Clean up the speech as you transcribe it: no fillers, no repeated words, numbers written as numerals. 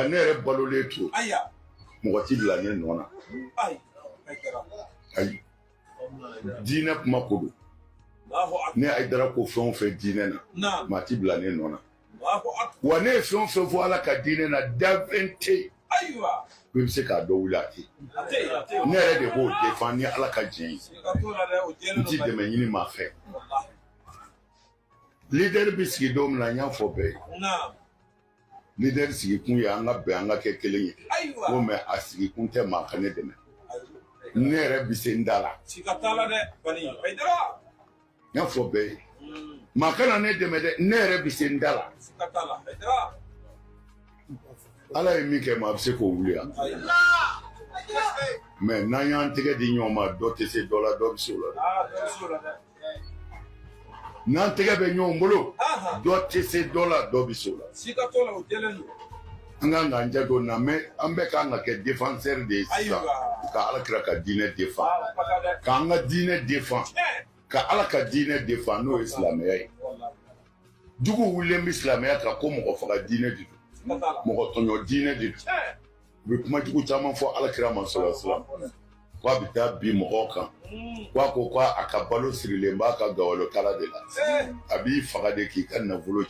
ne yɛrɛ balolen to mɔgɔ ti bila ne nɔ na ayi diinɛ kuma ko don ne Ayidara ko fɛn o fɛn diinɛ na maa ti bila ne nɔ na wa ne ye fɛn o fɛn fɔ Ala ka diinɛ na dafɛn tɛ yen bɛ se k'a dɔ wuli a tɛ ne yɛrɛ de b'o défend ni Ala ka jɛn ye n ti dɛmɛ ɲini maa fɛ leader bɛ sigi don min na n y'a fɔ bɛɛ ye leader sigi kun ye an ka bɛn an ka kɛ kelen ye ko mais a sigi kun tɛ maa ka ne dɛmɛ ne yɛrɛ bɛ se n da la n y'a fɔ bɛɛ ye maa kana ne dɛmɛ dɛ ne yɛrɛ bɛ se n da la Ala ye min kɛ maa bɛ se k'o wuli yan mais n'an y'an tɛgɛ di ɲɔgɔn ma dɔ tɛ se dɔ la dɔ bɛ se o la n'an tɛgɛ bɛ ɲɔgɔn bolo dɔ tɛ se dɔ la dɔ bɛ se o la an kan k'an janto na mais an bɛɛ kan ka kɛ défenseur de ye sisan ka Alakira ka diinɛ défend k'an ka diinɛ défend ka Ala ka diinɛ défend n'o ye silamɛya ye jugu wulilen bɛ silamɛya kan ko mɔgɔ faga diinɛ de don mɔgɔ tɔɲɔ diinɛ de don u bɛ kuma jugu caman fɔ Alakira ma sallallahu ko a bɛ taa bi mɔgɔw kan ko ko a ka balo sirilen b'a ka gawalo kala de la a b'i faga de k'i ka nafolo